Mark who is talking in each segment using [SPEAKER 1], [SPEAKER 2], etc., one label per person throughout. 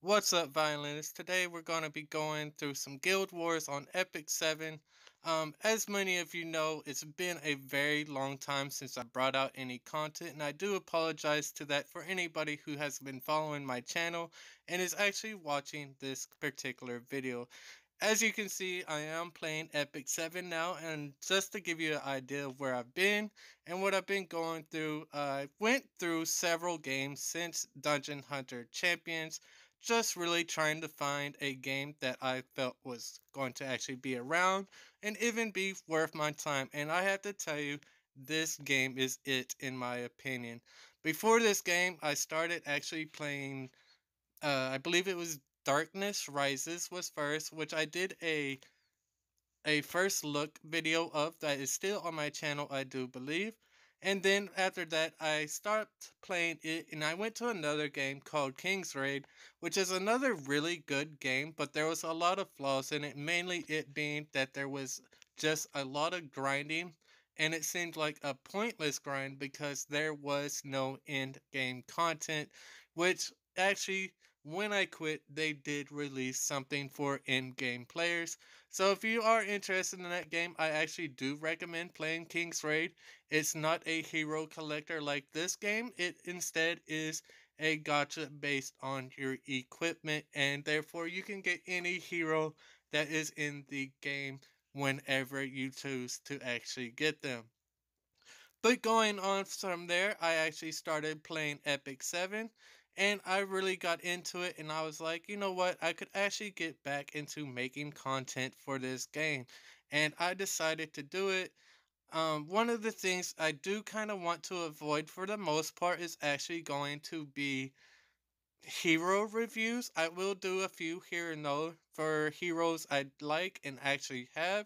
[SPEAKER 1] What's up, violinists? Today we're going to be going through some Guild Wars on Epic 7. As many of you know, it's been a very long time since I brought out any content, and I do apologize to that for anybody who has been following my channel and is actually watching this particular video. As you can see, I am playing Epic 7 now, and just to give you an idea of where I've been and what I've been going through, I went through several games since Dungeon Hunter Champions, just really trying to find a game that I felt was going to actually be around and even be worth my time. And I have to tell you, this game is it in my opinion. Before this game, I started actually playing, I believe it was Darkness Rises was first, which I did a first look video of that is still on my channel, I do believe. And then after that, I stopped playing it and I went to another game called King's Raid, which is another really good game, but there was a lot of flaws in it, mainly it being that there was just a lot of grinding and it seemed like a pointless grind because there was no end game content, which actually when I quit, they did release something for in-game players. So if you are interested in that game, I actually do recommend playing King's Raid. It's not a hero collector like this game. It instead is a gacha based on your equipment, and therefore you can get any hero that is in the game whenever you choose to actually get them. But going on from there, I actually started playing Epic 7 and I really got into it and I was like, you know what, I could actually get back into making content for this game. And I decided to do it. One of the things I do kind of want to avoid for the most part is actually going to be hero reviews. I will do a few here and there for heroes I like and actually have.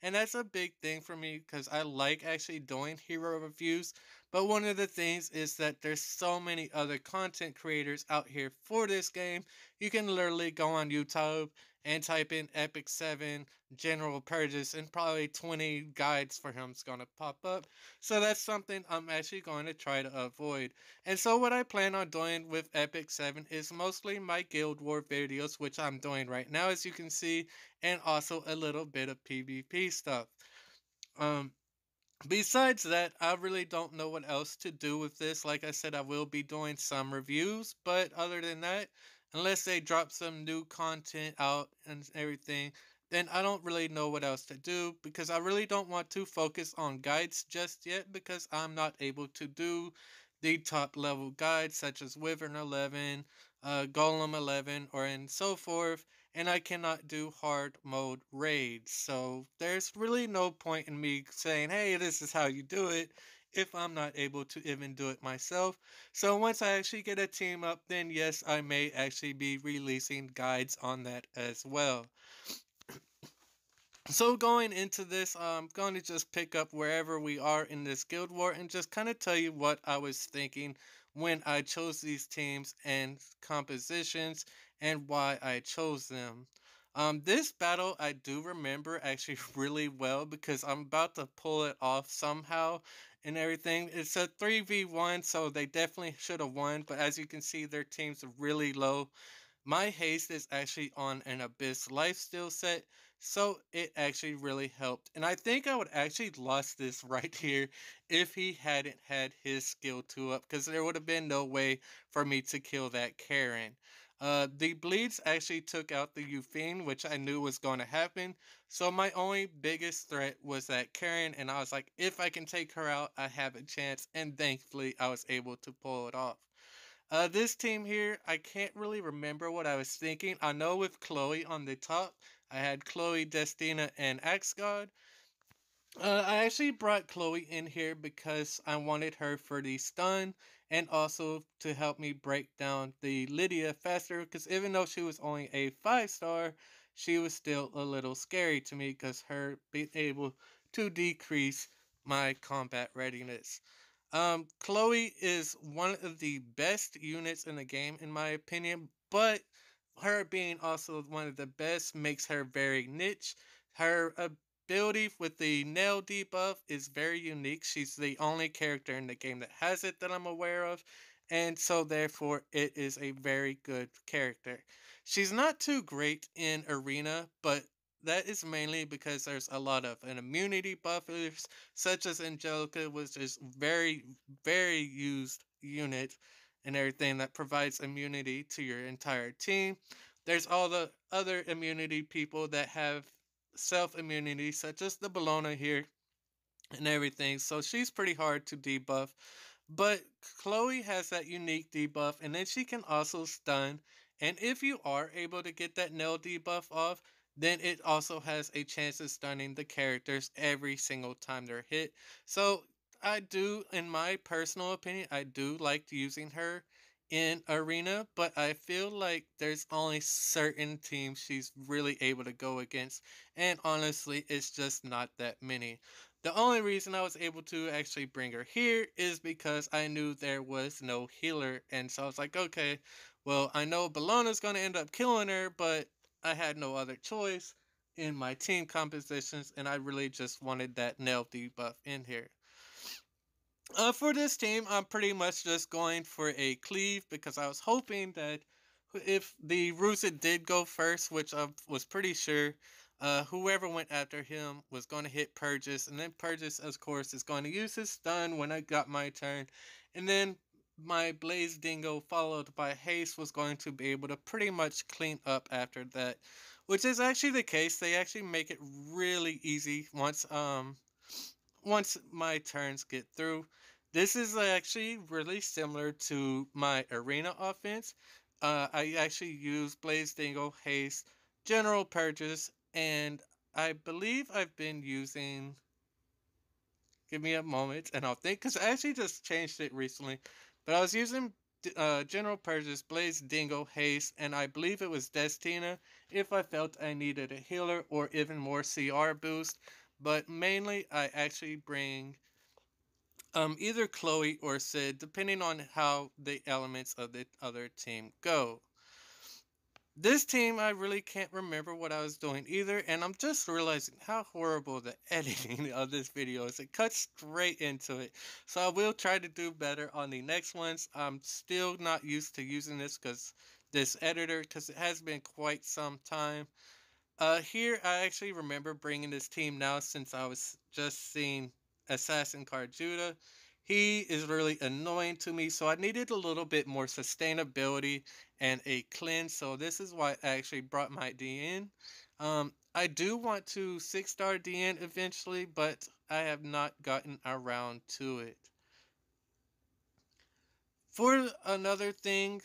[SPEAKER 1] And that's a big thing for me because I like actually doing hero reviews. But one of the things is that there's so many other content creators out here for this game. You can literally go on YouTube and type in Epic 7 General Purchase and probably 20 guides for him is going to pop up. So that's something I'm actually going to try to avoid. And so what I plan on doing with Epic 7 is mostly my Guild War videos, which I'm doing right now as you can see, and also a little bit of PvP stuff. Um, Besides that, I really don't know what else to do with this. Like I said, I will be doing some reviews, but other than that, unless they drop some new content out and everything, then I don't really know what else to do because I really don't want to focus on guides just yet because I'm not able to do the top level guides such as Wyvern 11, Golem 11, or and so forth, and I cannot do hard mode raids. So there's really no point in me saying, hey, this is how you do it if I'm not able to even do it myself. So once I actually get a team up, then yes, I may actually be releasing guides on that as well. So going into this, I'm going to just pick up wherever we are in this guild war and just kind of tell you what I was thinking when I chose these teams and compositions and why I chose them. This battle I do remember actually really well because I'm about to pull it off somehow and everything. It's a 3v1, so they definitely should have won, but as you can see, their team's really low. My haste is actually on an Abyss lifesteal set, so it actually really helped. And I think I would actually lost this right here if he hadn't had his skill 2 up, because there would have been no way for me to kill that Karen. The bleeds actually took out the Euphine, which I knew was going to happen. So my only biggest threat was that Karen, and I was like, if I can take her out, I have a chance. And thankfully, I was able to pull it off. This team here, I can't really remember what I was thinking. I know with Chloe on the top, I had Chloe, Destina, and Axe God. I actually brought Chloe in here because I wanted her for the stun and also to help me break down the Lydia faster because even though she was only a 5-star, she was still a little scary to me because her being able to decrease my combat readiness. Chloe is one of the best units in the game in my opinion, but her being also one of the best makes her very niche. Her ability with the nail debuff is very unique. She's the only character in the game that has it that I'm aware of. and so therefore it is a very good character. She's not too great in arena, but that is mainly because there's a lot of an immunity buffers, such as Angelica, which is very used unit and everything that provides immunity to your entire team. There's all the other immunity people that have self immunity, such as the Bologna here and everything. So she's pretty hard to debuff. But Chloe has that unique debuff, and then she can also stun. And if you are able to get that nail debuff off, then it also has a chance of stunning the characters every single time they're hit. So I do, in my personal opinion, I do like using her in arena, but I feel like there's only certain teams she's really able to go against, and honestly, it's just not that many. The only reason I was able to actually bring her here is because I knew there was no healer, and so I was like, okay, well, I know Bologna's going to end up killing her, but I had no other choice in my team compositions, and I really just wanted that nail debuff in here. For this team, I'm pretty much just going for a cleave because I was hoping that if the Rusa did go first, which I was pretty sure, whoever went after him was going to hit Purges, and then Purges, of course, is going to use his stun when I got my turn, and then my Blaze Dingo followed by Haste was going to be able to pretty much clean up after that, which is actually the case. They actually make it really easy once my turns get through. This is actually really similar to my arena offense. I actually use Blaze Dingo, Haste, General Purges, and I believe I've been using. Give me a moment and I'll think, because I actually just changed it recently. But I was using General Purges, Blaze Dingo, Haste, and I believe it was Destina if I felt I needed a healer or even more CR boost. But mainly, I actually bring either Chloe or Sid, depending on how the elements of the other team go. This team, I really can't remember what I was doing either, and I'm just realizing how horrible the editing of this video is. It cuts straight into it, so I will try to do better on the next ones. I'm still not used to using this editor, because it has been quite some time. Here I actually remember bringing this team now since I was just seeing Assassin Card Judah. He is really annoying to me, so I needed a little bit more sustainability and a cleanse. So this is why I actually brought my DN. I do want to 6-star DN eventually, but I have not gotten around to it. For another thing,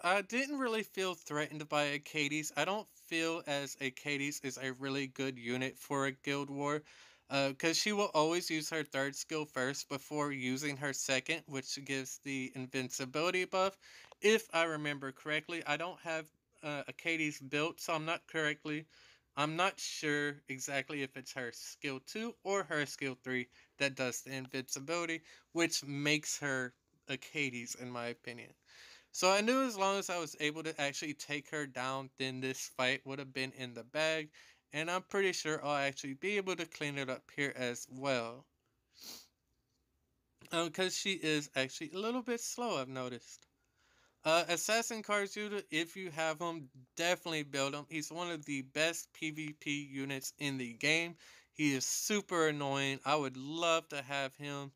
[SPEAKER 1] I didn't really feel threatened by Acades. I don't feel as Acades is a really good unit for a guild war, because she will always use her third skill first before using her second, which gives the invincibility buff. If I remember correctly, I don't have Acades built, so I'm not sure exactly if it's her skill 2 or her skill 3 that does the invincibility, which makes her Acades in my opinion. So I knew as long as I was able to actually take her down, then this fight would have been in the bag, and I'm pretty sure I'll actually be able to clean it up here as well. Because she is actually a little bit slow, I've noticed. Assassin Karzuda, if you have him, definitely build him. He's one of the best PvP units in the game. He is super annoying. I would love to have him.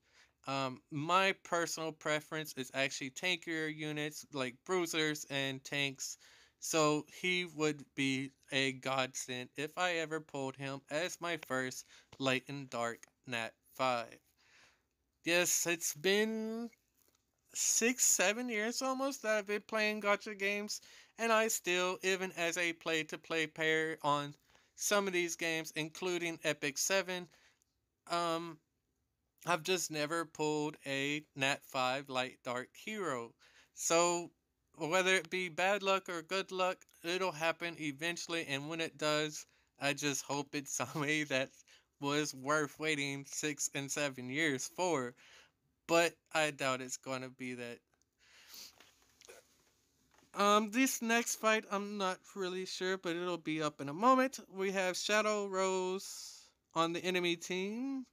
[SPEAKER 1] My personal preference is actually tankier units like bruisers and tanks. So he would be a godsend if I ever pulled him as my first light and dark Nat 5. Yes, it's been 6, 7 years almost that I've been playing gotcha games, and I still, even as a play-to-play player on some of these games, including Epic 7, um, I've just never pulled a Nat 5 Light Dark hero. So, whether it be bad luck or good luck, it'll happen eventually, and when it does, I just hope it's somebody that was worth waiting 6 and 7 years for. But I doubt it's going to be that. This next fight, I'm not really sure, but it'll be up in a moment. We have Shadow Rose on the enemy team.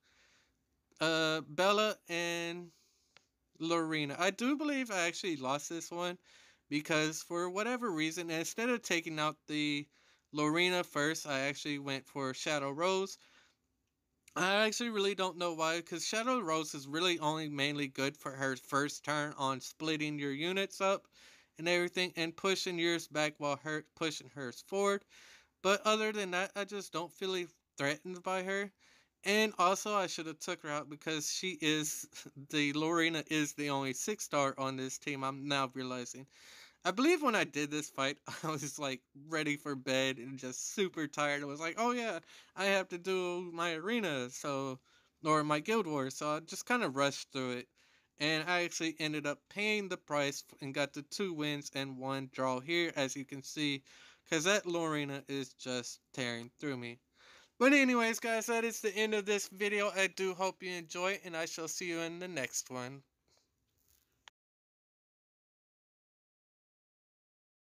[SPEAKER 1] Bella and Lorena. I do believe I actually lost this one because for whatever reason, instead of taking out the Lorena first, I actually went for Shadow Rose. I actually really don't know why, because Shadow Rose is really only mainly good for her first turn on splitting your units up and everything and pushing yours back while her pushing hers forward. But other than that, I just don't feel threatened by her. And also, I should have took her out because she is the Lorena is the only 6-star on this team. I'm now realizing. I believe when I did this fight, I was like ready for bed and just super tired. I was like, oh yeah, I have to do my arena, so or my guild wars, so I just kind of rushed through it. And I actually ended up paying the price and got the 2 wins and 1 draw here, as you can see, because that Lorena is just tearing through me. But anyways, guys, that is the end of this video. I do hope you enjoy it, and I shall see you in the next one.